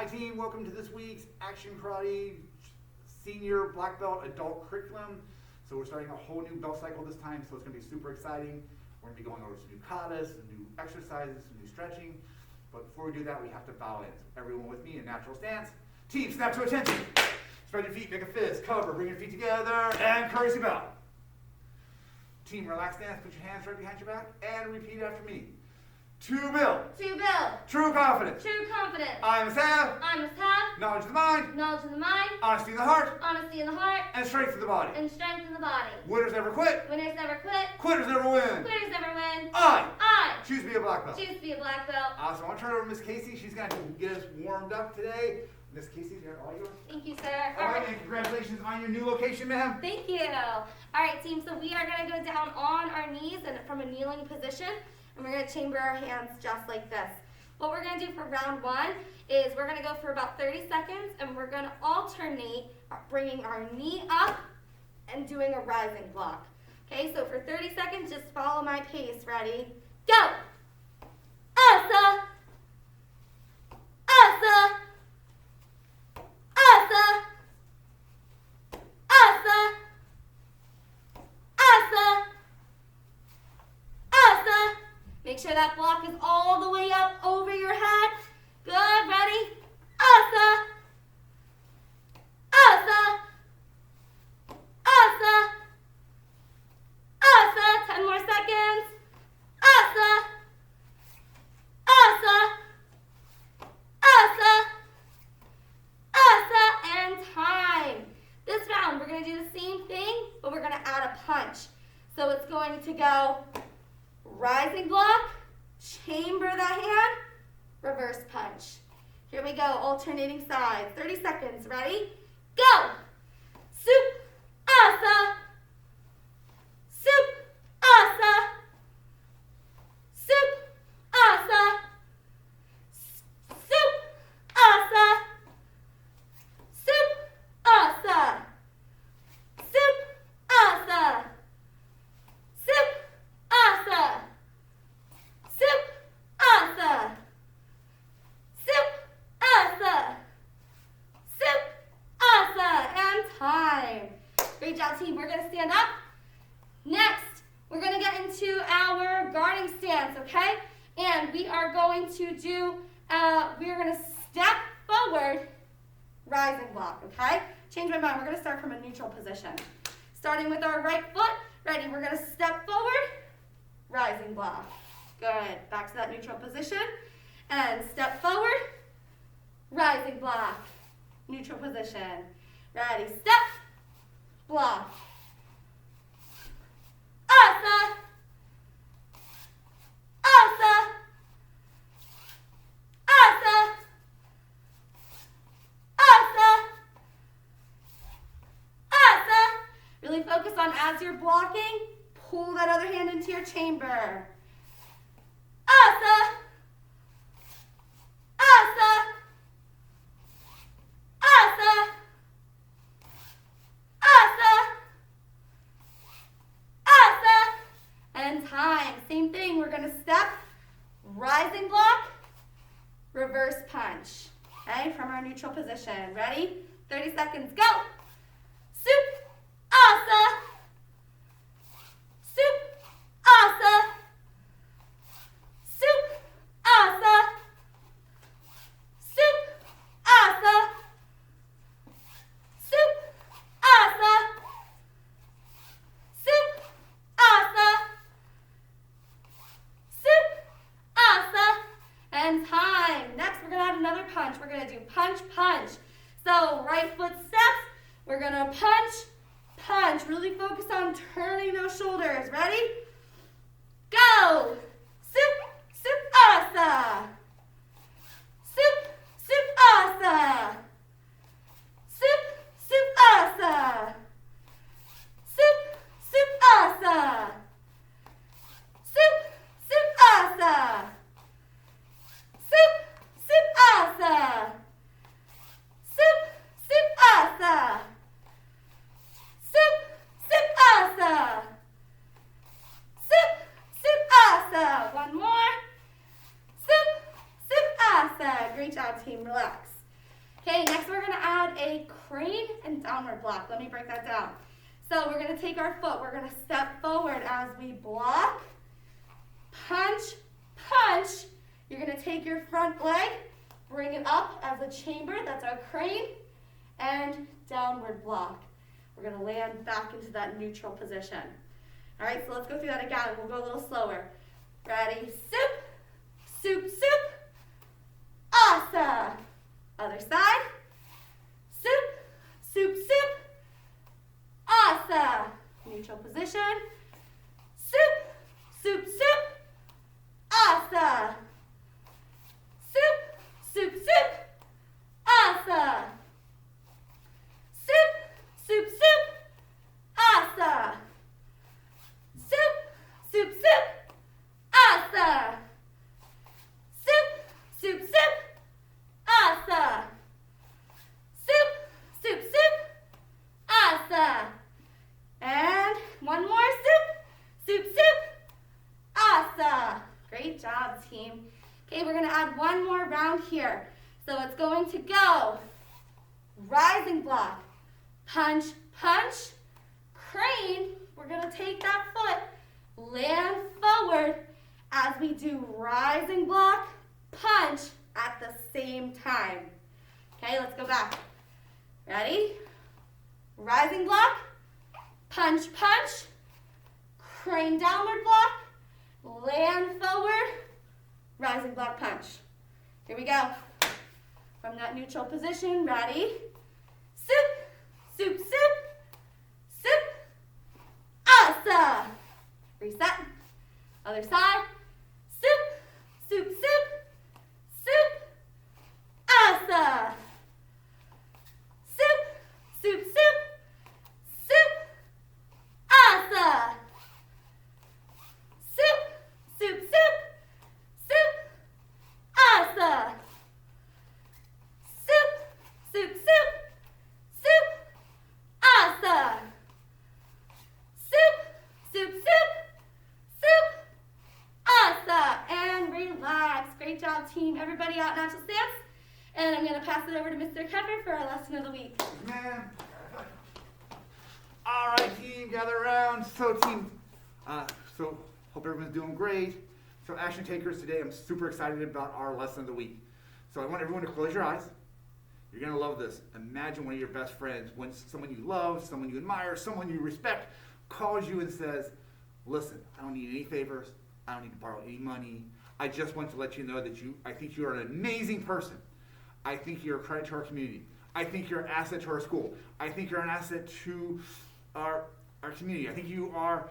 Hi team, welcome to this week's Action Karate Senior Black Belt Adult Curriculum. So we're starting a whole new belt cycle this time, so it's going to be super exciting. We're going to be going over some new katas, some new exercises, some new stretching. But before we do that, we have to bow in. So everyone with me in natural stance. Team, snap to attention. Spread your feet, make a fist, cover, bring your feet together, and courtesy bow. Team, relax stance, put your hands right behind your back, and repeat after me. To build. To build. True confidence. True confidence. I must have. I must have. Knowledge of the mind. Knowledge of the mind. Honesty in the heart. Honesty in the heart. And strength of the body. And strength in the body. Winners never quit. Winners never quit. Quitters never win. Quitters never win. I I choose to be a black belt. choose to be a black belt. Awesome. I want to turn it over to Miss Casey. She's going to get us warmed up today. Miss Casey, they're all yours. Thank you, sir. All right, and congratulations on your new location, ma'am. Thank you. All right, team. So we are going to go down on our knees and from a kneeling position, and we're going to chamber our hands just like this. What we're going to do for round one is we're going to go for about 30 seconds, and we're going to alternate bringing our knee up and doing a rising block. Okay, so for 30 seconds, just follow my pace. Ready? Go! Asa! Asa! Asa! Asa! Asa! Asa! Make sure that block is all the way up over your head. Good, ready? Asa! Asa! Asa! Asa! 10 more seconds. Asa! Asa! Asa! Asa! And time. This round, we're going to do the same thing, but we're going to add a punch. So it's going to go rising block, chamber the hand, reverse punch. Here we go, alternating sides. 30 seconds, ready? Go! Soup, asa. Soup, asa. Soup, asa. Soup, asa. Soup, asa. Soup, asa. Soup, asa. Soup, asa. Soup, asa. Soup, asa. And time. Great job, team. We're going to stand up. Next, we're going to get into our guarding stance, okay? And we are going to do, we are going to step forward, rising block, okay? Change my mind. We're going to start from a neutral position. Starting with our right foot. Ready? We're going to step forward, rising block. Good. Back to that neutral position. And step forward, rising block. Neutral position. Ready? Step, block. Asa. Asa. Asa. Asa. Asa. Really focus on as you're blocking, pull that other hand into your chamber. Asa. Asa. Asa. Asa. Asa. And time. Same thing. We're going to step, rising block, reverse punch. Okay, from our neutral position. Ready? 30 seconds. Go. Soup, asa. Soup, asa. Soup, asa. Soup, asa. Soup, asa. Soup, asa. Soup, asa. And time. Next, we're going to add another punch. We're going to do punch, punch. So, right foot steps. We're going to punch, punch. Really focus on turning those shoulders. Ready? Go. Soup, soup, asa. Soup, soup, asa. Soup, soup, asa. Soup, soup, asa. Soup, soup, asa. Soup, soup, asa. Soup, soup, asa. Soup, soup, asa. Soup, soup, asa. One more. Soup, soup, asa. Great job, team. Relax. Okay, next we're gonna add a crane and downward block. Let me break that down. So we're gonna take our foot, we're gonna step forward as we block, punch, punch. You're gonna take your front leg, bring it up as a chamber, that's our crane, and downward block. We're gonna land back into that neutral position. All right, so let's go through that again. We'll go a little slower. Ready, soup, soup, soup, asa. Other side, soup, soup, soup, asa. Neutral position, soup, soup, soup, asa. Soup, soup, soup, asa. Soup, soup, soup, asa. Soup, soup, soup, asa. Soup, soup, soup, asa. Soup, soup, soup, asa. And one more, soup, soup, soup, asa. Great job, team. Okay, we're gonna add one more round here. So it's going to go rising block, punch, punch, crane. We're gonna take that foot, land forward as we do rising block, punch at the same time. Okay, let's go back. Ready? Rising block, punch, punch, crane downward block, land forward, rising block punch. Here we go. From that neutral position, ready? Soup, soup, soup, soup, asa. Reset. Other side. Soup, soup, soup, soup, asa. Soup, soup, soup, soup, asa. Soup, soup, soup, soup, asa. Soup, soup, soup, soup, asa. Soup, soup, soup, soup, asa. And relax. Great job, team. Everybody out natural stance. And I'm going to pass it over to Mr. Kepper for our lesson of the week. Man. All right, team, gather around. So, team, so hope everyone's doing great. So, action takers, today I'm super excited about our lesson of the week. So, I want everyone to close your eyes. You're going to love this. Imagine one of your best friends, when someone you love, someone you admire, someone you respect, calls you and says, listen, I don't need any favors. I don't need to borrow any money. I just want to let you know that I think you're an amazing person. I think you're a credit to our community. I think you're an asset to our school. I think you're an asset to our community. I think you are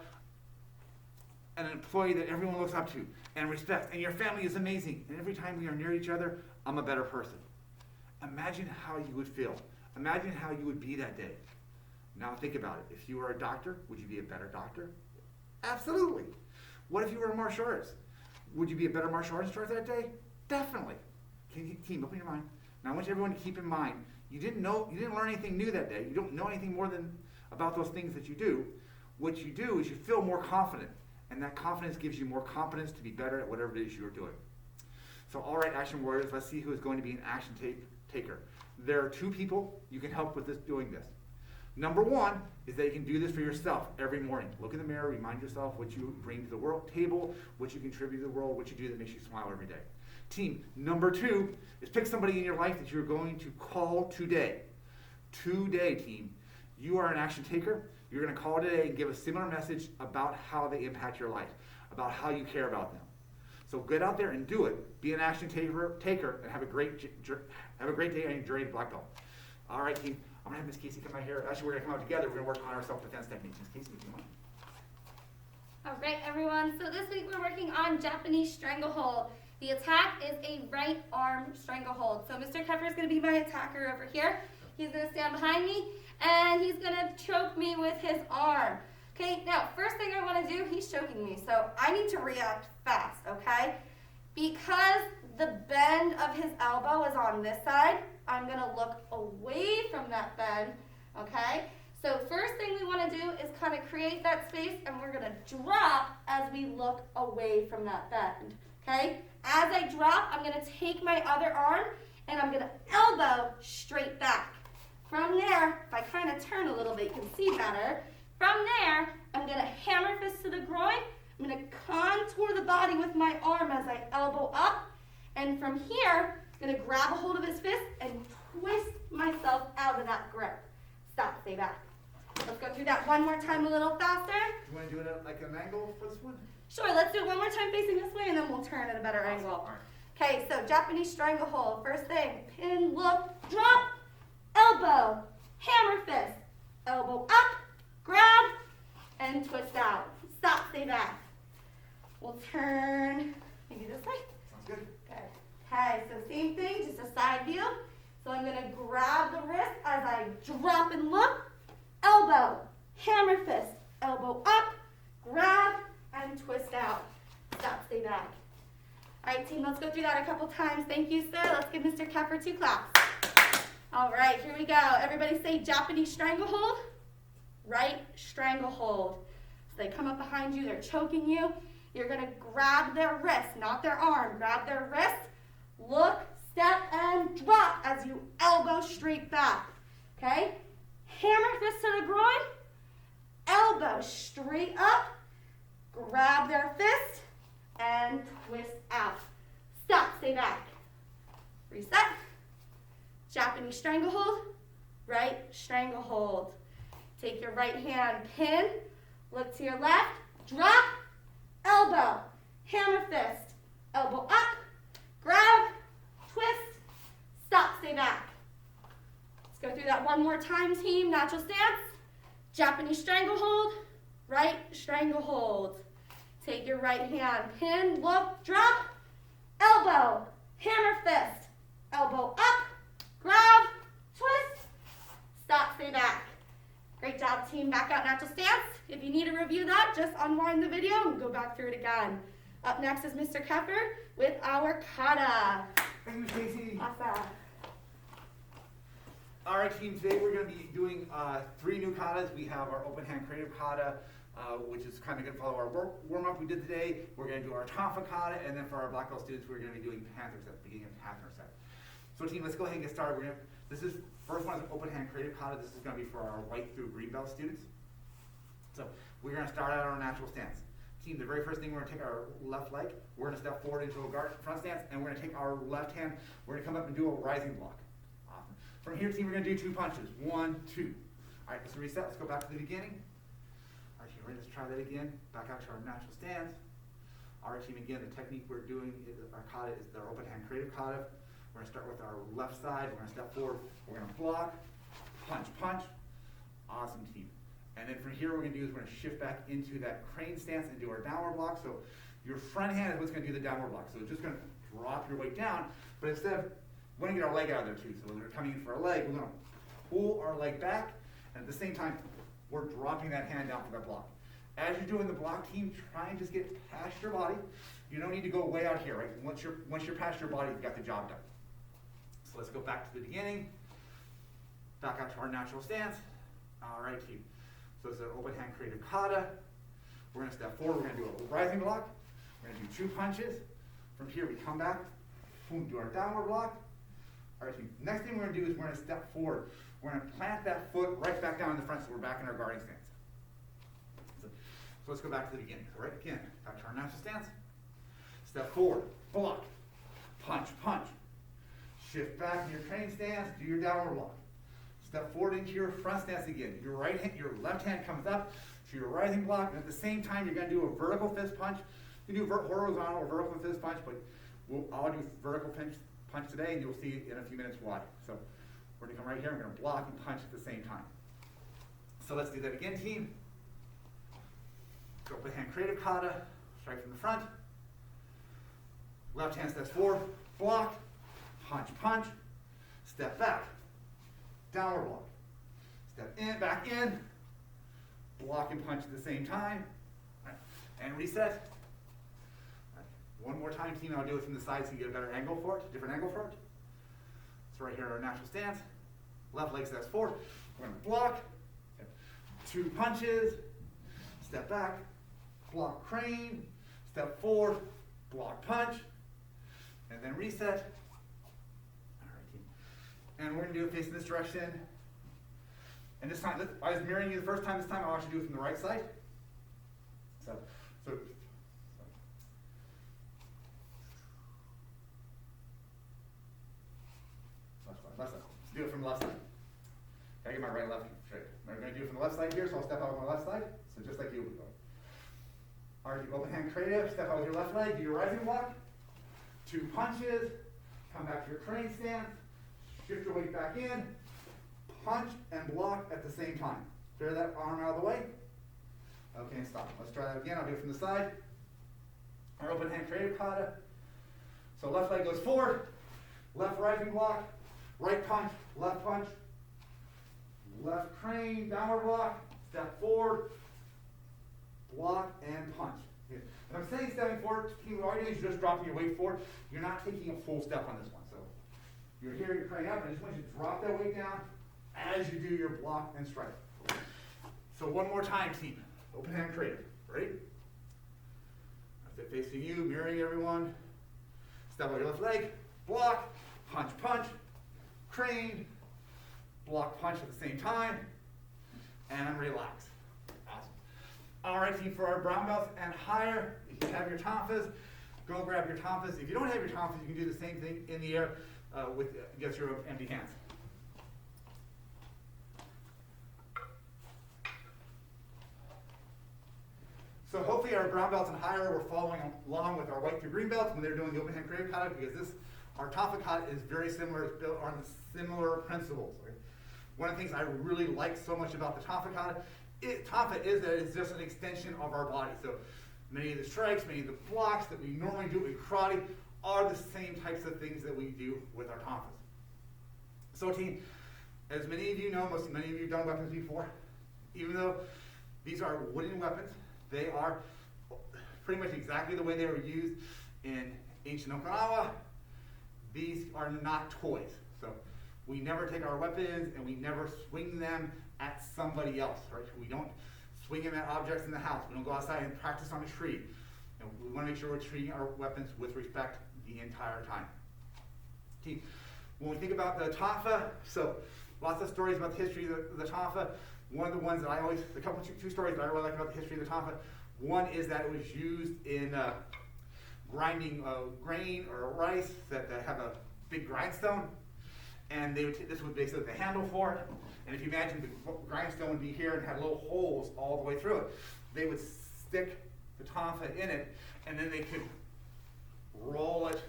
an employee that everyone looks up to and respects. And your family is amazing. And every time we are near each other, I'm a better person. Imagine how you would feel. Imagine how you would be that day. Now think about it. If you were a doctor, would you be a better doctor? Absolutely. What if you were a martial artist? Would you be a better martial artist instructor that day? Definitely. Team, open your mind. Now I want everyone to keep in mind, you didn't learn anything new that day. You don't know anything more than about those things that you do. What you do is you feel more confident, and that confidence gives you more confidence to be better at whatever it is you're doing. So all right, action warriors, let's see who is going to be an action taker. There are two people you can help with doing this. Number one is that you can do this for yourself every morning. Look in the mirror, remind yourself what you bring to the world table, what you contribute to the world, what you do that makes you smile every day. Team, number two is pick somebody in your life that you're going to call today. Today, team. You are an action taker. You're going to call today and give a similar message about how they impact your life, about how you care about them. So get out there and do it. Be an action taker and have a great day on your journey to black belt. All right, team. I'm going to have Miss Casey come out here. Actually, we're going to come out together. We're going to work on our self-defense techniques. Miss Casey, if you want. All right, everyone. So this week we're working on Japanese stranglehold. The attack is a right arm stranglehold. So Mr. Kepper is going to be my attacker over here. He's going to stand behind me, and he's going to choke me with his arm. Okay, now, first thing I want to do, he's choking me, so I need to react fast, okay? Because the bend of his elbow is on this side, I'm going to look away from that bend, okay? So first thing we want to do is kind of create that space, and we're going to drop as we look away from that bend, okay? As I drop, I'm going to take my other arm, and I'm gonna elbow straight back. From there, if I kind of turn a little bit, you can see better. From there, I'm gonna hammer fist to the groin. I'm gonna contour the body with my arm as I elbow up. And from here, I'm gonna grab a hold of his fist and twist myself out of that grip. Stop, stay back. Let's go through that one more time a little faster. Do you want to do it at like an angle for this one? Sure, let's do it one more time facing this way and then we'll turn at a better angle. All right. Okay, so Japanese stranglehold. First thing, pin, look, drop, elbow, hammer fist, elbow up, grab, and twist out. Stop, stay back. We'll turn maybe this way. Sounds good. Good. Okay, so same thing, just a side view. So I'm gonna grab the wrist as I drop and look, elbow, hammer fist, elbow up, grab, and twist out. Stop, stay back. All right, team, let's go through that a couple times. Thank you, sir. Let's give Mr. Kepper 2 claps. All right, here we go. Everybody say Japanese stranglehold. Right stranglehold. So they come up behind you, they're choking you. You're gonna grab their wrist, not their arm. Grab their wrist, look, step, and drop as you elbow straight back. Okay? Hammer fist to the groin, elbow straight up, grab their fist, and twist out. Stop, stay back. Reset. Japanese stranglehold, right stranglehold. Take your right hand, pin, look to your left, drop, elbow, hammer fist, elbow up, grab, twist, stop, stay back. Let's go through that one more time, team. Natural stance, Japanese stranglehold, right stranglehold. Take your right hand, pin, look, drop, elbow, hammer fist, elbow up, grab, twist, stop, stay back. Great job, team. Back out natural stance. If you need to review that, just unwind the video and go back through it again. Up next is Mr. Kepper with our kata. Thank you, Casey. Awesome. All right, team, today we're going to be doing 3 new katas. We have our open hand creative kata, which is kind of going to follow our warm-up we did today. We're going to do our tonfa kata, and then for our black belt students, we're going to be doing panthers at the beginning of Panther set. So, team, let's go ahead and get started. First one is an open hand creative kata. This is going to be for our white through green belt students. So we're going to start out on our natural stance. Team, the very first thing, we're going to take our left leg, we're going to step forward into a front stance, and we're going to take our left hand, we're going to come up and do a rising block. Awesome. From here, team, we're going to do 2 punches. 1, 2. All right, let's reset. Let's go back to the beginning. All right, team, ready? Let's try that again. Back out to our natural stance. All right, team, again, the technique we're doing, our kata is our open hand creative kata. We're going to start with our left side. We're going to step forward. We're going to block, punch, punch. Awesome, team. And then from here, what we're going to do is we're going to shift back into that crane stance and do our downward block. So your front hand is what's going to do the downward block. So it's just going to drop your weight down. But instead of, we're going to get our leg out of there too. So when we're coming in for our leg, we're going to pull our leg back. And at the same time, we're dropping that hand down for that block. As you're doing the block, team, try and just get past your body. You don't need to go way out here, right? Once you're past your body, you've got the job done. So let's go back to the beginning. Back out to our natural stance. All right, team. So it's an open hand creative kata. We're going to step forward. We're going to do a rising block. We're going to do 2 punches. From here, we come back. Boom, do our downward block. All right, team. Next thing we're going to do is we're going to step forward. We're going to plant that foot right back down in the front, so we're back in our guarding stance. So let's go back to the beginning. So right again, back to our natural stance. Step forward, block, punch, punch. Shift back in your crane stance, do your downward block. Step forward into your front stance again. Your left hand comes up to your rising block, and at the same time, you're going to do a vertical fist punch. You can do horizontal or vertical fist punch, but I'll do vertical punch today, and you'll see in a few minutes why. So we're going to come right here, we're going to block and punch at the same time. So let's do that again, team. Open hand creative kata, strike from the front. Left hand steps forward, block, punch, punch, step back, downward block, step in, back in, block and punch at the same time, right, and reset. Right. One more time, team, I'll do it from the side so you get a better angle for it, different angle for it. So right here, our natural stance, left leg steps forward, we're going to block, 2 punches, step back, block crane, step forward, block punch, and then reset. All right, And we're going to do it facing this direction. And this time, I was mirroring you the first time. This time, I'll actually do it from the right side. So left side. Let's do it from the left side. Gotta get my right and left straight. We're going to do it from the left side here, so I'll step out with my left side. So just like you would go. All right, you open hand creative, step out with your left leg, do your rising block. 2 punches, come back to your crane stance, shift your weight back in, punch and block at the same time. Clear that arm out of the way. Okay, and stop. Let's try that again. I'll do it from the side. Our open hand creative kata. So left leg goes forward, left rising block, right punch, left crane, downward block, step forward, block and punch. Okay. And I'm saying stepping forward, all you're doing is you're just dropping your weight forward. You're not taking a full step on this one. So you're here, you're craning up, and I just want you to drop that weight down as you do your block and strike. So one more time, team. Open hand creative. Ready? That's it facing you, mirroring everyone. Step out your left leg, block, punch, crane, block, punch at the same time, and relax. Awesome. All right, team, for our brown belts and higher, if you have your tonfas, go grab your tonfas. If you don't have your tonfas, you can do the same thing in the air with against your empty hands. So hopefully our brown belts and higher were following along with our white to green belts when they're doing the open hand creative kata, because our tonfa kata is very similar. It's built on similar principles. Right? One of the things I really like so much about the tonfa kata, tonfa is that it's just an extension of our body. So many of the strikes, many of the blocks that we normally do in karate are the same types of things that we do with our tonfas. So team, as many of you know, many of you have done weapons before, even though these are wooden weapons, they are pretty much exactly the way they were used in ancient Okinawa. These are not toys. So we never take our weapons and we never swing them at somebody else, right? We don't swing them at objects in the house. We don't go outside and practice on a tree. And we want to make sure we're treating our weapons with respect the entire time. Okay. When we think about the tonfa, so lots of stories about the history of the tonfa. One of the ones that I always, two stories that I really like about the history of the tonfa. One is that it was used in grinding grain or rice that have a big grindstone, and they would this would basically the handle for it. And if you imagine the grindstone would be here and had little holes all the way through it, they would stick the tonfa in it, and then they could roll it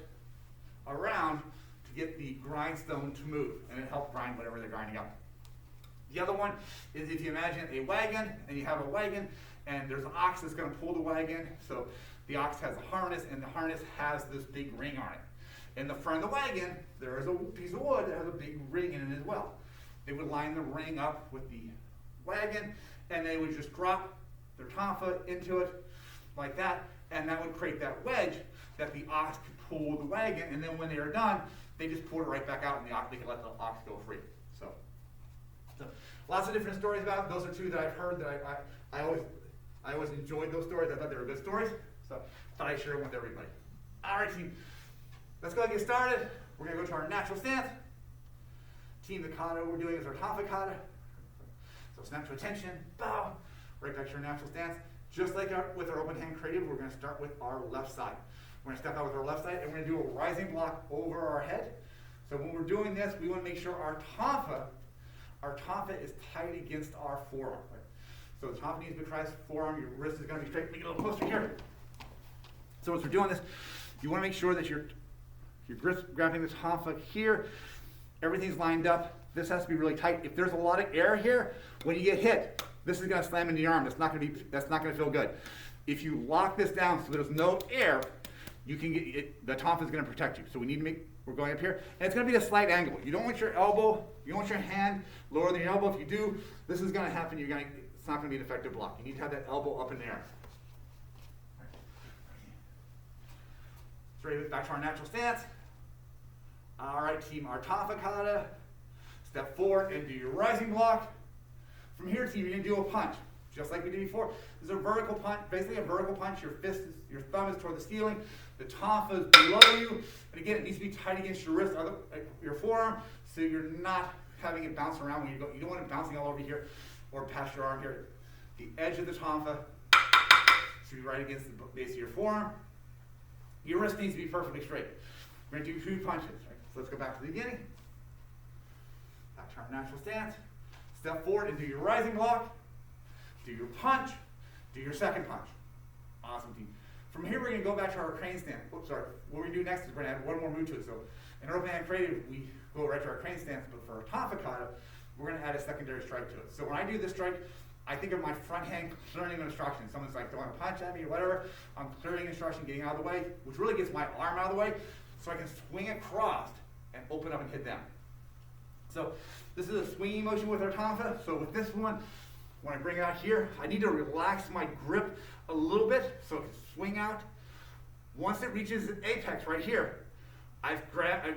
around to get the grindstone to move, and it helped grind whatever they're grinding up. The other one is if you imagine a wagon, and you have a wagon, and there's an ox that's going to pull the wagon. So the ox has a harness, and the harness has this big ring on it. In the front of the wagon, there is a piece of wood that has a big ring in it as well. They would line the ring up with the wagon, and they would just drop their tonfa into it like that, and that would create that wedge that the ox could pull the wagon, and then when they are done, they just pull it right back out, and they could let the ox go free. So lots of different stories about it. Those are two that I've heard that I always enjoyed those stories. I thought they were good stories, so I thought I'd share them with everybody. All right, team, let's go ahead and get started. We're going to go to our natural stance. Team, the kata we're doing is our tonfa kata. So snap to attention, bow, right back to our natural stance. Just like with our open hand creative, we're going to start with our left side. We're going to step out with our left side, and we're going to do a rising block over our head. So when we're doing this, we want to make sure our tonfa is tight against our forearm. Right? So the tonfa needs to be across the forearm. Your wrist is going to be straight. Make it a little closer here. So as we're doing this, you want to make sure that you're grabbing the tonfa here. Everything's lined up. This has to be really tight. If there's a lot of air here, when you get hit, this is going to slam into your arm. That's not going to feel good. If you lock this down so there's no air, you can get it, the tonfa is going to protect you. So we need to we're going up here, and it's going to be a slight angle. You don't want your elbow, you don't want your hand lower than your elbow. If you do, this is going to happen. It's not going to be an effective block. You need to have that elbow up in the air. Straight back to our natural stance. All right, team, our tonfa kata. Step forward and do your rising block. From here, team, you're going to do a punch. just like we did before. This is a vertical punch, basically a vertical punch. Your thumb is toward the ceiling. The tonfa is below you. And again, it needs to be tight against your wrist, your forearm, so you're not having it bounce around when you go. You don't want it bouncing all over here or past your arm here. The edge of the tonfa should be right against the base of your forearm. Your wrist needs to be perfectly straight. We're going to do 2 punches. Right? So let's go back to the beginning. Back to our natural stance. Step forward and do your rising block. Do your punch. Do your second punch. Awesome, team. From here, we're going to go back to our crane stance. Oops, sorry. What we're going to do next is we're going to add one more move to it. So in open hand creative, we go right to our crane stance, but for our Tabata kata, we're going to add a secondary strike to it. So when I do this strike, I think of my front hand clearing an instruction. Someone's like throwing a punch at me or whatever. I'm clearing instruction, getting out of the way, which really gets my arm out of the way, so I can swing across and open up and hit them. So this is a swinging motion with our tonfa. So with this one, when I bring it out here, I need to relax my grip a little bit so it can swing out. Once it reaches the apex right here, I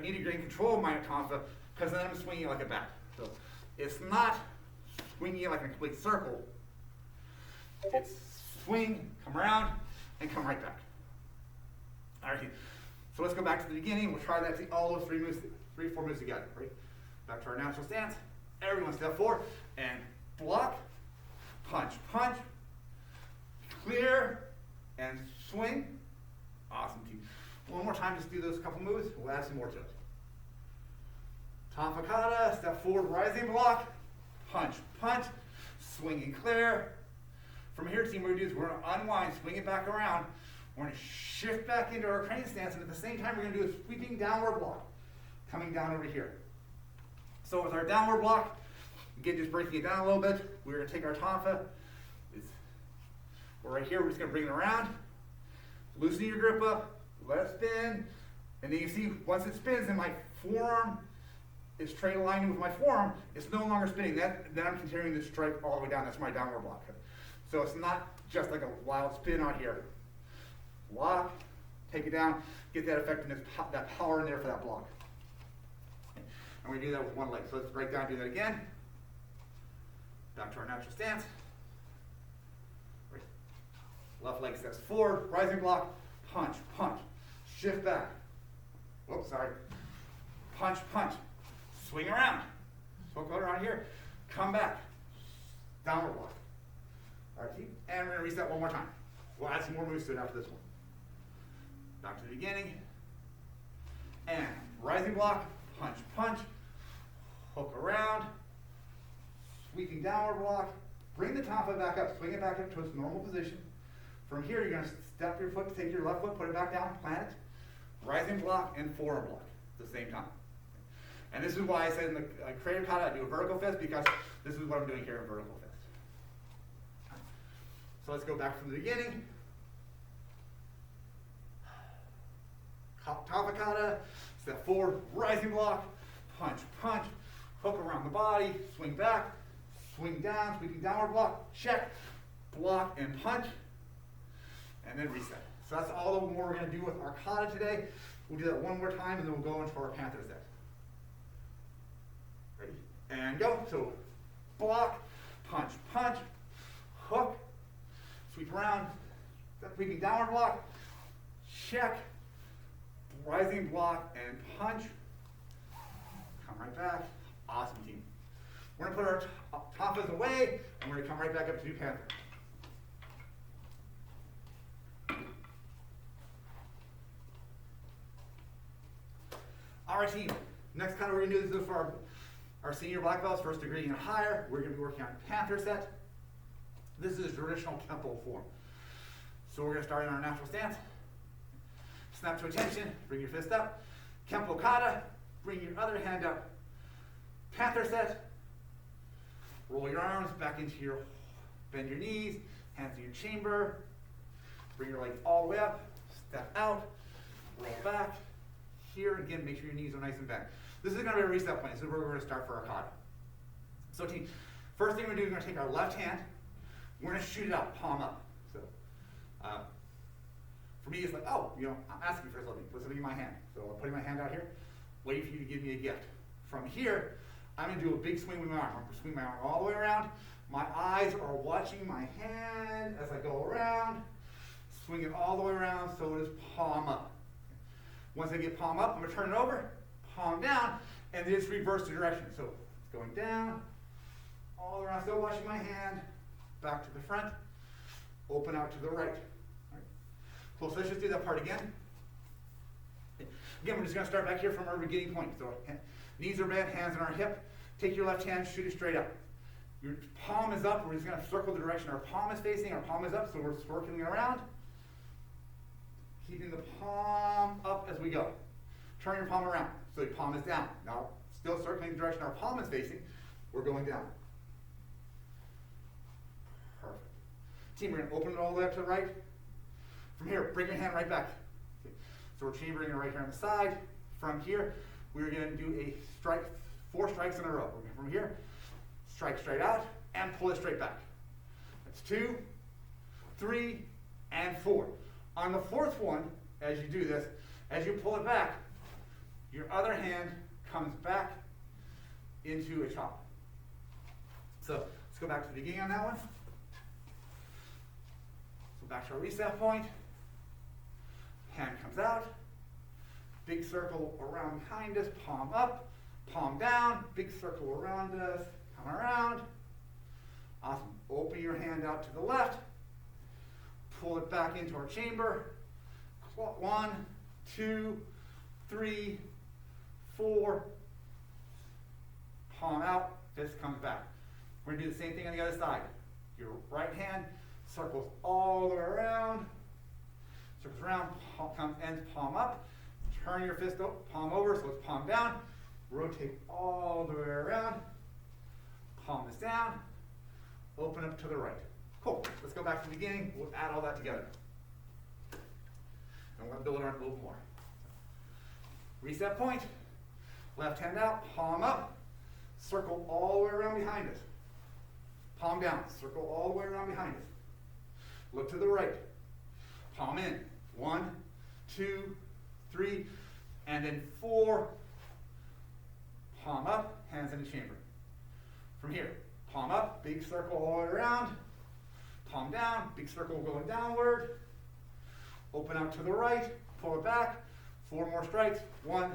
need to gain control of my tonfa because then I'm swinging it like a bat. So it's not swinging it like a complete circle. It's swing, come around, and come right back. All right, so let's go back to the beginning. We'll try that to all those 4 moves together. Right? Back to our natural stance. Everyone step forward and block, punch, punch, clear, and swing. Awesome, team. One more time, just do those couple moves. We'll add some more to it. Tabata kata, step forward, rising block, punch, punch, swing and clear. From here, team, what we're going to do is we're going to unwind, swing it back around. We're going to shift back into our crane stance, and at the same time, we're going to do a sweeping downward block, coming down over here. So with our downward block, again, just breaking it down a little bit, we're going to take our tonfa. We're right here, we're just going to bring it around, loosen your grip up, let it spin, and then you see once it spins and my forearm is straight aligned with my forearm, it's no longer spinning. Then I'm continuing to strike all the way down. That's my downward block. So it's not just like a wild spin out here. Block, take it down, get that effectiveness, that power in there for that block. And we do that with one leg. So let's break down and do that again. Back to our natural stance. Left leg steps forward, rising block, punch, punch, shift back. Whoops, sorry. Punch, punch, swing around. So go around here, come back, downward block. All right, team, and we're going to reset one more time. We'll add some more moves to it after this one. Back to the beginning, and rising block, punch, punch, hook around, sweeping downward block, bring the tonfa back up, swing it back up to its normal position. From here, you're going to step your foot, take your left foot, put it back down, plant it, rising block, and forearm block at the same time. And this is why I said in the creative kata, I do a vertical fist, because this is what I'm doing here in vertical fist. So let's go back from the beginning. Tabata kata, step forward, rising block, punch, punch, hook around the body, swing back, swing down, sweeping downward block, check, block, and punch. And then reset. So that's all the more we're going to do with our kata today. We'll do that one more time, and then we'll go into our Panther set. Ready? And go. So block, punch, punch, hook, sweep around, sweeping downward block, check, rising block, and punch. Come right back. Awesome, team. We're going to put our tonfas away, and we're going to come right back up to do Panther. All right, team. Next kind of we're going to do this is for our senior black belts, first degree and higher. We're going to be working on Panther set. This is a traditional Kempo form. So we're going to start in our natural stance. Snap to attention, bring your fist up. Kempo kata, bring your other hand up. Panther set. Roll your arms back into your, bend your knees, hands in your chamber. Bring your legs all the way up, step out, roll back. Here, again, make sure your knees are nice and bent. This is going to be a reset point. This is where we're going to start for our kata. So team, first thing we're going to do is we're going to take our left hand, we're going to shoot it out, palm up. So for me, it's like, oh, I'm asking for something. Put something in my hand. So I'm putting my hand out here, waiting for you to give me a gift. From here, I'm going to do a big swing with my arm. I'm going to swing my arm all the way around, My eyes are watching my hand as I go around. Swing it all the way around so it is palm up. Once I get palm up, I'm going to turn it over, palm down, and then just reverse the direction. So it's going down, all around, still watching my hand, back to the front, open out to the right. All right. Cool, so let's just do that part again. Again, we're just going to start back here from our beginning point. So knees are bent, hands on our hip. Take your left hand, shoot it straight up. Your palm is up. We're just going to circle the direction our palm is facing. Our palm is up, so we're circling around. Keeping the palm up as we go. Turn your palm around. So your palm is down. Now, still circling the direction our palm is facing. We're going down. Perfect. Team, we're going to open it all the way up to the right. From here, bring your hand right back. Okay. So we're chambering it right here on the side. From here, we're going to do a strike, 4 strikes in a row. We're going from here, strike straight out, and pull it straight back. That's 2, 3, and 4. On the 4th one, as you do this, as you pull it back, your other hand comes back into a chop. So let's go back to the beginning on that one. So back to our reset point. Hand comes out. Big circle around behind us, palm up, palm down, big circle around us, come around. Awesome. Open your hand out to the left. Pull it back into our chamber. 1, 2, 3, 4. Palm out, fist comes back. We're going to do the same thing on the other side. Your right hand circles all the way around. Circles around, ends palm up. Turn your fist up, palm over, so it's palm down. Rotate all the way around. Palm is down. Open up to the right. Cool. Let's go back to the beginning. We'll add all that together. And we're going to build it on a little more. Reset point. Left hand out, palm up. Circle all the way around behind us. Palm down. Circle all the way around behind us. Look to the right. Palm in. 1, 2, 3, and then 4. Palm up, hands in the chamber. From here, palm up, big circle all the way around. Palm down, big circle going downward. Open out to the right, pull it back. 4 more strikes. 1,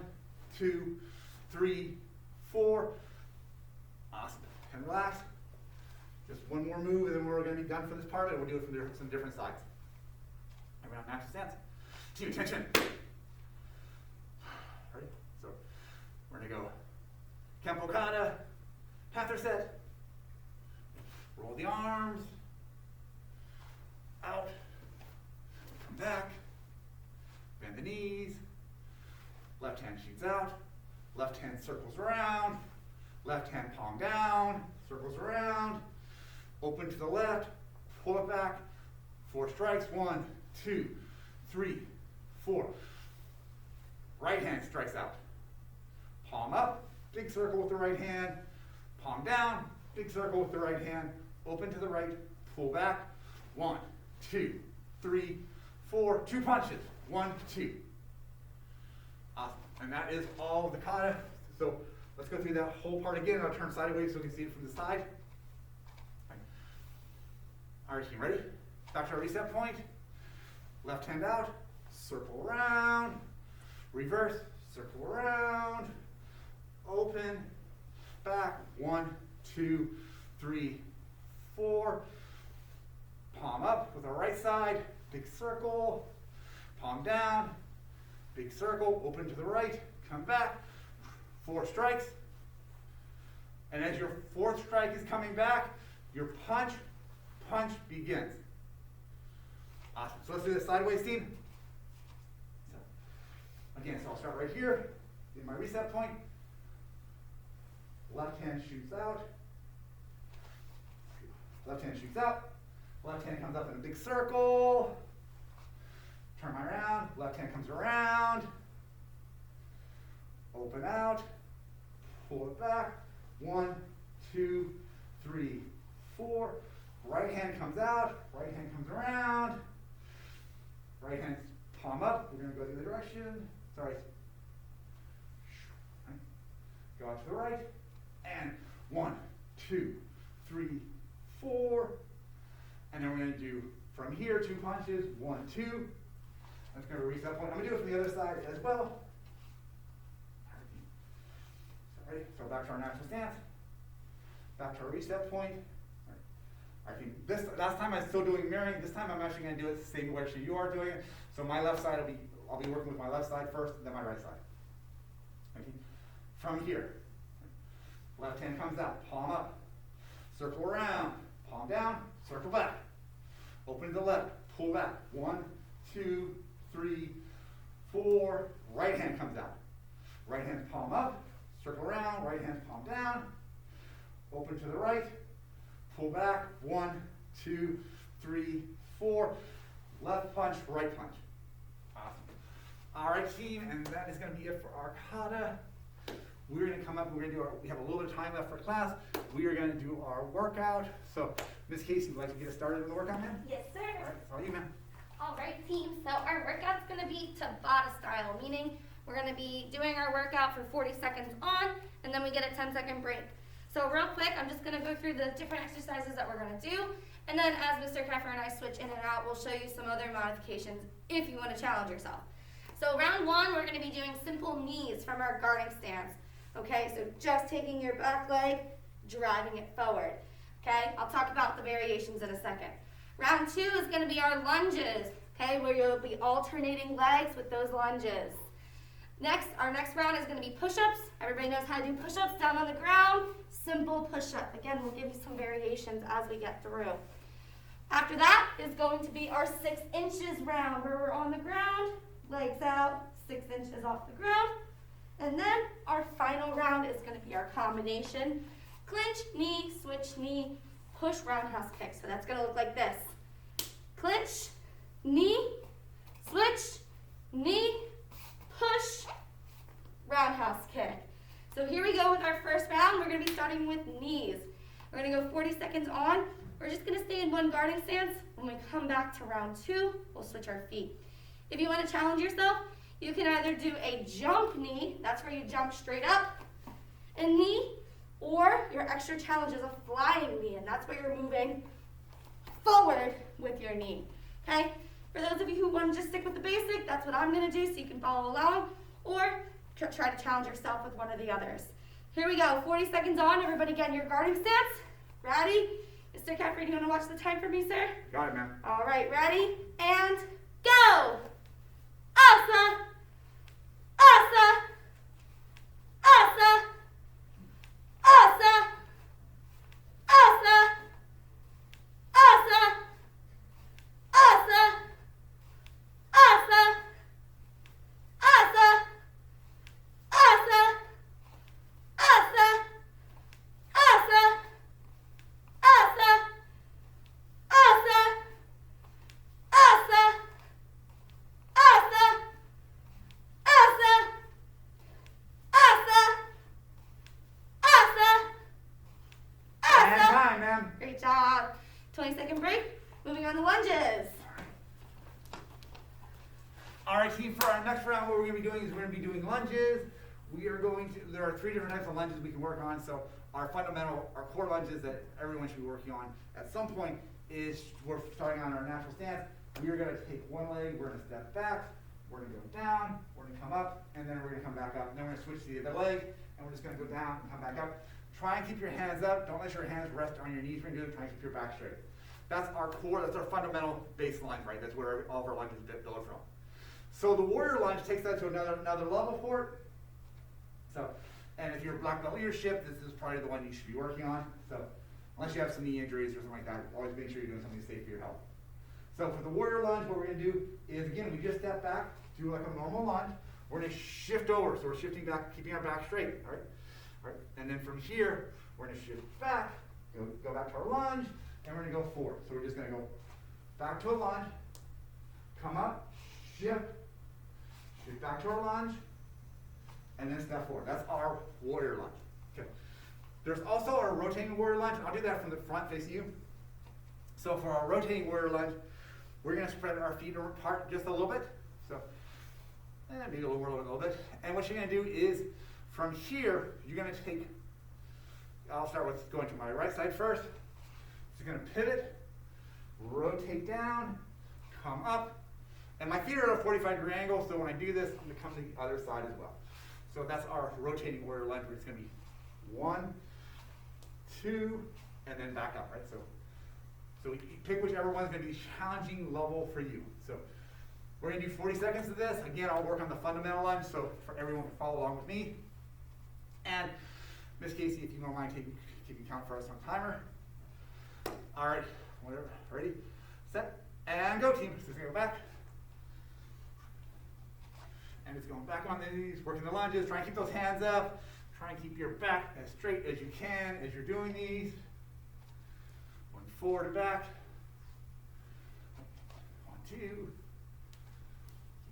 2, 3, 4. Awesome. And relax. Just one more move, and then we're going to be done for this part, and we'll do it from some different sides. Everyone natural stance. Team attention. Ready? So we're going to go Kempo Kata, Panther set. Roll the arms. Out. Come back. Bend the knees. Left hand shoots out. Left hand circles around. Left hand palm down. Circles around. Open to the left. Pull it back. 4 strikes. 1, 2, 3, 4. Right hand strikes out. Palm up. Big circle with the right hand. Palm down. Big circle with the right hand. Open to the right. Pull back. 1, 2, 3, 4. 2 punches. 1, 2. Awesome. And that is all of the kata. So let's go through that whole part again. I'll turn sideways so we can see it from the side. All right, team, ready? Back to our reset point. Left hand out. Circle around. Reverse. Circle around. Open. Back. 1, 2, 3, 4. Palm up with our right side. Big circle. Palm down. Big circle. Open to the right. Come back. 4 strikes. And as your 4th strike is coming back, your punch begins. Awesome. So let's do this sideways, team. So, again, so I'll start right here in my reset point. Left hand shoots out. Left hand shoots out. Left hand comes up in a big circle. Turn my around. Left hand comes around. Open out. Pull it back. 1, 2, 3, 4. Right hand comes out. Right hand comes around. Right hand palm up. We're going to go the other direction. Sorry. Go out to the right. And 1, 2, 3, And then we're gonna do from here 2 punches, 1, 2. That's gonna reset point. I'm gonna do it from the other side as well. Sorry, so back to our natural stance. Back to our reset point. I think this last time I was still doing mirroring. This time I'm actually going to do it the same way actually you are doing it. So my left side I'll be working with my left side first, then my right side. Okay. From here, left hand comes out, palm up, circle around, palm down, circle back, open to the left, pull back. 1, 2, 3, 4. Right hand comes out. Right hand palm up, circle around, right hand palm down, open to the right. Pull back, 1, 2, 3, 4. Left punch, right punch. Awesome. All right, team, and that is going to be it for our kata. We're going to come up, we have a little bit of time left for class. We are going to do our workout. So, Miss Casey, would you like to get us started in the workout, ma'am? Yes, sir. All right, it's all you, ma'am. All right, team. So our workout's going to be Tabata style, meaning we're going to be doing our workout for 40 seconds on, and then we get a 10-second break. So real quick, I'm just going to go through the different exercises that we're going to do. And then as Mr. Keffer and I switch in and out, we'll show you some other modifications if you want to challenge yourself. So round 1, we're going to be doing simple knees from our guarding stance. Okay, so just taking your back leg, driving it forward. Okay, I'll talk about the variations in a second. Round 2 is going to be our lunges. Okay, where you'll be alternating legs with those lunges. Our next round is going to be push-ups. Everybody knows how to do push-ups down on the ground. Simple push-up. Again, we'll give you some variations as we get through. After that is going to be our 6 inches round, where we're on the ground, legs out, 6 inches off the ground. And then our final round is going to be our combination. Clinch, knee, switch, knee, push, roundhouse kick. So that's going to look like this. Clinch, knee, switch, knee, push, roundhouse kick. So here we go with our first round. We're going to be starting with knees. We're going to go 40 seconds on. We're just going to stay in one guarding stance. When we come back to round 2, we'll switch our feet. If you want to challenge yourself, you can either do a jump knee, that's where you jump straight up, a knee, or your extra challenge is a flying knee, and that's where you're moving forward with your knee. Okay? For those of you who want to just stick with the basic, that's what I'm going to do so you can follow along, or try to challenge yourself with one of the others. Here we go, 40 seconds on. Everybody get in your guarding stance. Ready? Mr. Caffrey, do you want to watch the time for me, sir? Got it, ma'am. All right, ready? And go! Asa! Asa! Asa! Asa! Asa! Asa! Asa! Asa! Asa! Asa! Asa! Asa! Asa! Asa! Asa! Asa! Asa! Asa! Asa! And Asa! time, ma'am. Great job. 20-second break. Moving on to lunges. All right, team, for our next round, what we're going to be doing is we're going to be doing lunges. There are 3 different types of lunges we can work on. So our core lunges that everyone should be working on at some point is we're starting on our natural stance. We are going to take one leg, we're going to step back, we're going to go down, we're going to come up, and then we're going to come back up. And then we're going to switch to the other leg, and we're just going to go down and come back up. Try and keep your hands up. Don't let your hands rest on your knees when you do it. Try and keep your back straight. That's our core, that's our fundamental baseline, right? That's where all of our lunges build from. So the warrior lunge takes that to another level for it. So, and if you're black belt leadership, this is probably the one you should be working on. So, unless you have some knee injuries or something like that, always make sure you're doing something safe for your health. So for the warrior lunge, what we're going to do is, again, we just step back, do like a normal lunge. We're going to shift over, so we're shifting back, keeping our back straight, all right? All right. And then from here, we're going to shift back, go back to our lunge, and we're going to go forward. So we're just going to go back to a lunge, come up, shift back to our lunge, and then step forward. That's our warrior lunge. Okay. There's also our rotating warrior lunge. I'll do that from the front facing you. So for our rotating warrior lunge, we're going to spread our feet apart just a little bit. So, maybe a little bit. And what you're going to do is, from here, you're going to take, I'll start with going to my right side first. So you're going to pivot, rotate down, come up. And my feet are at a 45-degree angle, so when I do this, I'm going to come to the other side as well. So that's our rotating warrior lunge, where it's going to be 1, 2, and then back up, right? So you pick whichever one's going to be challenging level for you. So we're going to do 40 seconds of this. Again, I'll work on the fundamental lunge, so for everyone to follow along with me. And Miss Casey, if you don't mind keeping count for us on timer. All right, whatever. Ready, set, and go, team. So it's going to go back. And it's going back on these, working the lunges. Try and keep those hands up. Try and keep your back as straight as you can as you're doing these. Going forward and back. 1, 2. Keep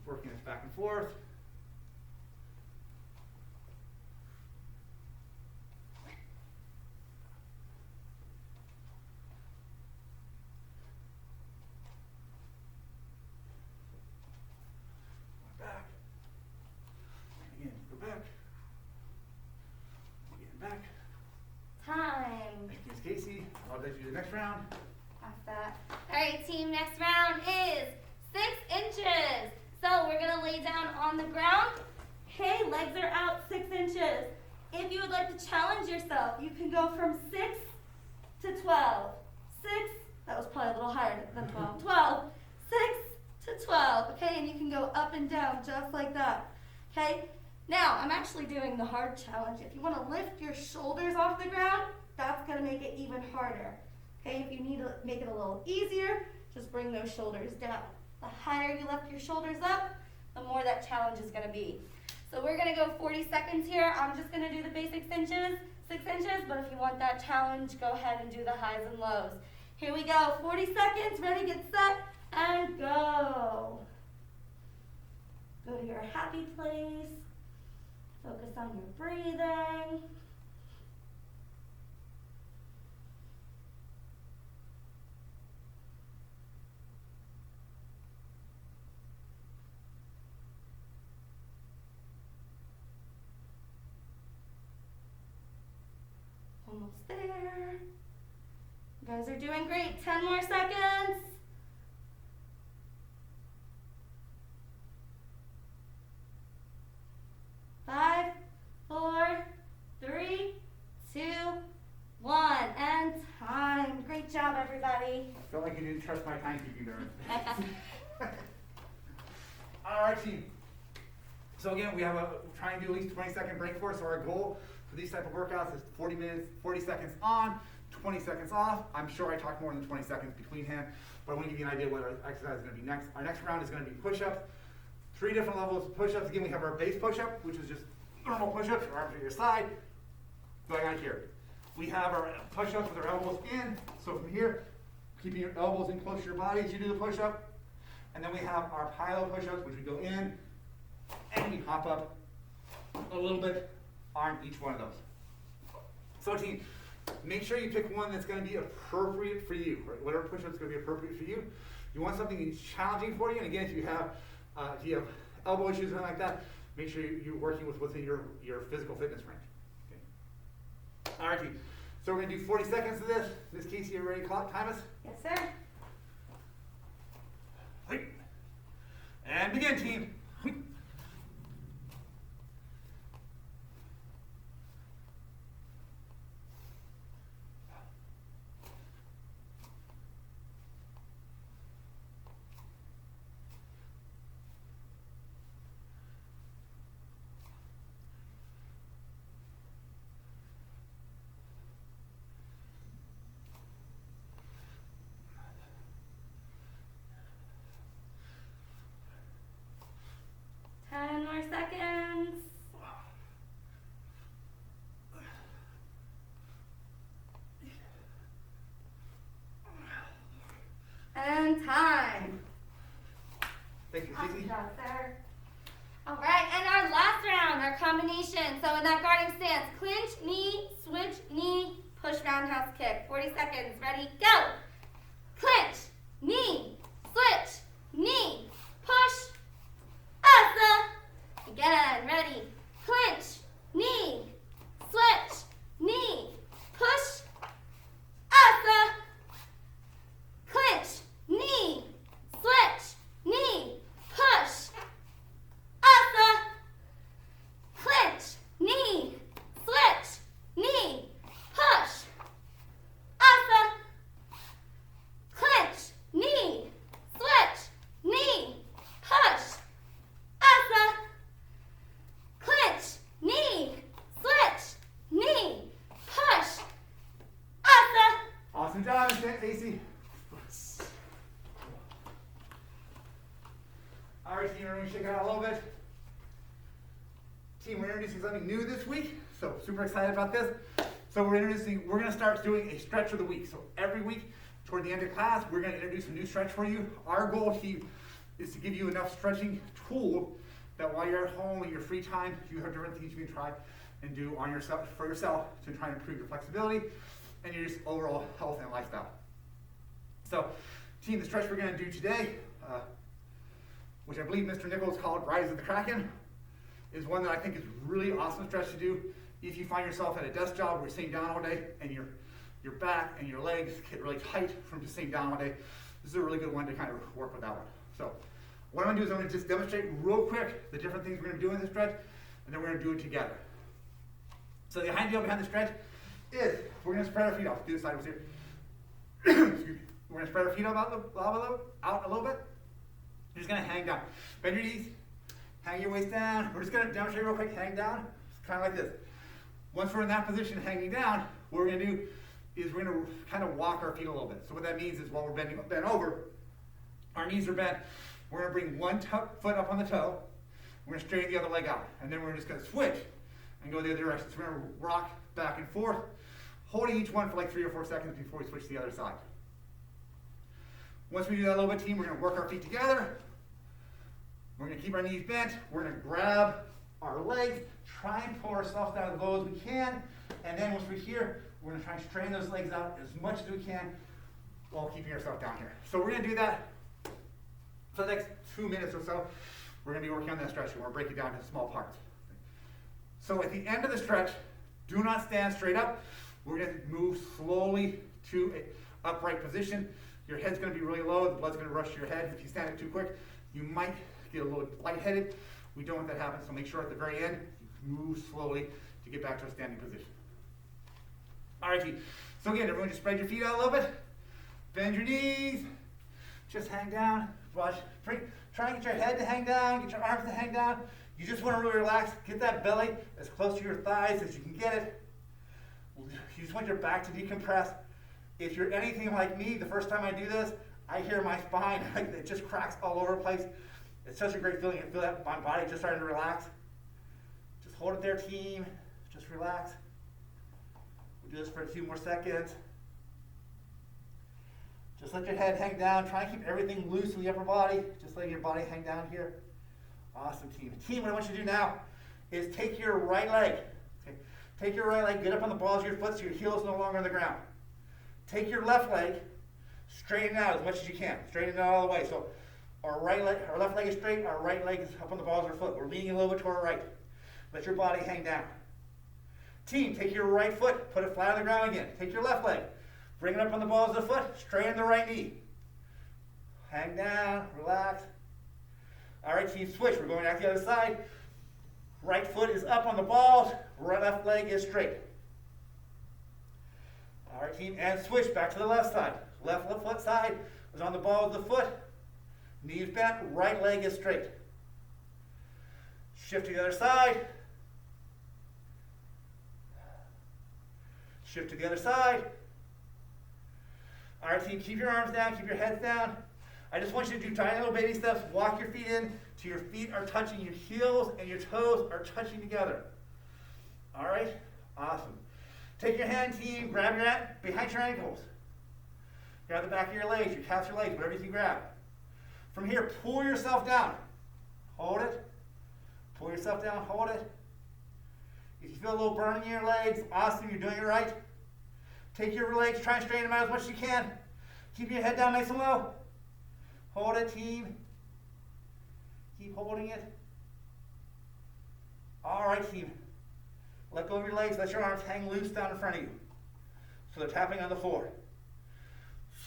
working this back and forth. Back. Again, go back. Again, back. Time. Thank you, Miss Casey. I'll let you do the next round. Got that. All right, team, next round is 6 inches. So we're going to lay down on the ground. Okay, legs are out 6 inches. If you would like to challenge yourself, you can go from 6 to 12. 6, that was probably a little higher than 12. 12, 6 to 12. Okay, and you can go up and down just like that. Okay, now I'm actually doing the hard challenge. If you want to lift your shoulders off the ground, that's going to make it even harder. Okay, if you need to make it a little easier, just bring those shoulders down. The higher you lift your shoulders up, the more that challenge is going to be. So we're going to go 40 seconds here. I'm just going to do the basic 6 inches, but if you want that challenge, go ahead and do the highs and lows. Here we go, 40 seconds, ready, get set, and go. Go to your happy place. Focus on your breathing. Almost there. You guys are doing great. 10 more seconds. 5, 4, 3, 2, 1, and time. Great job, everybody. I felt like you didn't trust my timekeeping there. All right, team. So again, we have try and do at least 20-second break for us. So our goal for these type of workouts is 40 minutes, 40 seconds on, 20 seconds off. I'm sure I talked more than 20 seconds between hand, but I want to give you an idea what our exercise is going to be next. Our next round is going to be push-ups. 3 different levels of push-ups. Again, we have our base push-up, which is just normal push-ups, your arms at your side, going on here. We have our push-ups with our elbows in. So from here, keeping your elbows in close to your body as you do the push-up. And then we have our pilo push-ups, which we go in, and we hop up a little bit on each one of those. So team, make sure you pick one that's going to be appropriate for you. Right? Whatever push-up is going to be appropriate for you. You want something that's challenging for you. And again, if you have elbow issues or something like that, make sure you're working with within your physical fitness range. Okay. All right, team. So we're going to do 40 seconds of this. Miss Casey, are you ready to time us? Yes, sir. And begin, team. Seconds. And time. Thank you, Awesome Casey. job, sir. All right, and our last round, our combination. So in that guarding stance, clinch, knee, switch, knee, push, roundhouse kick. 40 seconds. Ready, go. Clinch, knee, switch, knee, push, asa. Again, ready. Clinch, knee, switch, knee, push, asa. Clinch, introducing something new this week, so super excited about this. So we're going to start doing a stretch of the week. So every week, toward the end of class, we're going to introduce a new stretch for you. Our goal here is to give you enough stretching tool that while you're at home in your free time, you have different things you can try and do on yourself for yourself to try and improve your flexibility and your just overall health and lifestyle. So, team, the stretch we're going to do today, which I believe Mr. Nichols called Rise of the Kraken, is one that I think is really awesome stretch to do if you find yourself at a desk job where you're sitting down all day and your back and your legs get really tight from just sitting down all day. This is a really good one to kind of work with that one. So what I'm going to do is I'm going to just demonstrate real quick the different things we're going to do in this stretch, and then we're going to do it together. So the idea behind the stretch is we're going to spread our feet out. Do this sideways here. Excuse me. We're going to spread our feet out a little bit. You're just going to hang down. Bend your knees. Hang your waist down. We're just going to demonstrate real quick. Hang down. It's kind of like this. Once we're in that position, hanging down, what we're going to do is we're going to kind of walk our feet a little bit. So what that means is while we're bent over, our knees are bent. We're going to bring one foot up on the toe. We're going to straighten the other leg out. And then we're just going to switch and go the other direction. So we're going to rock back and forth, holding each one for like 3 or 4 seconds before we switch to the other side. Once we do that a little bit, team, we're going to work our feet together. We're going to keep our knees bent. We're going to grab our legs, try and pull ourselves down as low as we can. And then once we're here, we're going to try and straighten those legs out as much as we can while keeping ourselves down here. So we're going to do that for the next 2 minutes or so. We're going to be working on that stretch, and we're going to break it down into small parts. So at the end of the stretch, do not stand straight up. We're going to move slowly to an upright position. Your head's going to be really low. The blood's going to rush to your head. If you stand it too quick, you might get a little lightheaded. We don't want that to happen, so make sure at the very end, you move slowly to get back to a standing position. All right, team. So again, everyone just spread your feet out a little bit. Bend your knees. Just hang down. Watch. Try and get your head to hang down, get your arms to hang down. You just want to really relax. Get that belly as close to your thighs as you can get it. You just want your back to decompress. If you're anything like me, the first time I do this, I hear my spine, it just cracks all over the place. It's such a great feeling. I feel that my body just starting to relax. Just hold it there, team. Just relax. We'll do this for a few more seconds. Just let your head hang down. Try and keep everything loose in the upper body. Just let your body hang down here. Awesome, team. Team, what I want you to do now is take your right leg. Okay? Take your right leg, get up on the balls of your foot so your heel is no longer on the ground. Take your left leg, straighten it out as much as you can. Straighten it out all the way. So our left leg is straight, our right leg is up on the balls of our foot. We're leaning a little bit to our right. Let your body hang down. Team, take your right foot, put it flat on the ground again. Take your left leg, bring it up on the balls of the foot, straighten the right knee. Hang down, relax. All right, team, switch. We're going back to the other side. Right foot is up on the balls, left leg is straight. All right, team, and switch back to the left side. Left foot side is on the ball of the foot. Knees bent, right leg is straight. Shift to the other side. Shift to the other side. All right, team, keep your arms down, keep your heads down. I just want you to do tiny little baby steps. Walk your feet in till your feet are touching, your heels and your toes are touching together. All right? Awesome. Take your hand, team, grab your hand behind your ankles. Grab the back of your legs, your calves, your legs, whatever you can grab. From here, pull yourself down. Hold it. Pull yourself down, hold it. If you feel a little burn in your legs, awesome, you're doing it right. Take your legs, try and straighten them out as much as you can. Keep your head down nice and low. Hold it, team. Keep holding it. All right, team. Let go of your legs. Let your arms hang loose down in front of you. So they're tapping on the floor.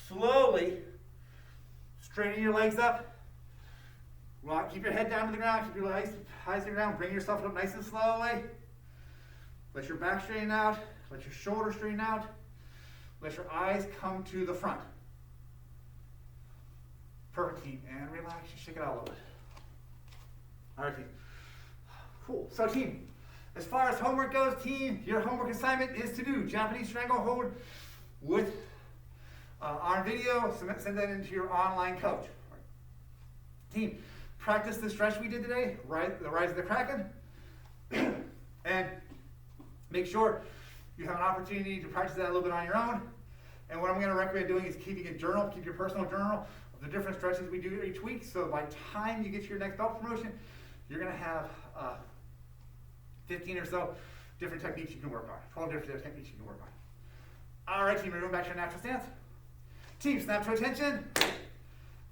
Slowly straighten your legs up. Keep your head down to the ground. Keep your legs high to the ground. Bring yourself up nice and slowly. Let your back straighten out. Let your shoulders straighten out. Let your eyes come to the front. Perfect, team. And relax. You shake it out a little bit. All right, team. Cool. So, team, as far as homework goes, team, your homework assignment is to do Japanese stranglehold with our video. Send that into your online coach. Team, practice the stretch we did today, the Rise of the Kraken. And make sure you have an opportunity to practice that a little bit on your own. And what I'm going to recommend doing is keeping a journal, keep your personal journal of the different stretches we do each week. So by the time you get to your next belt promotion, you're going to have 15 or so different techniques you can work on, 12 different techniques you can work on. All right, team, everyone back to your natural stance. Team, snap to attention.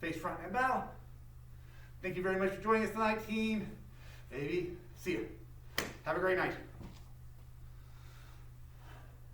Face front and bow. Thank you very much for joining us tonight, team. Baby, see you. Have a great night.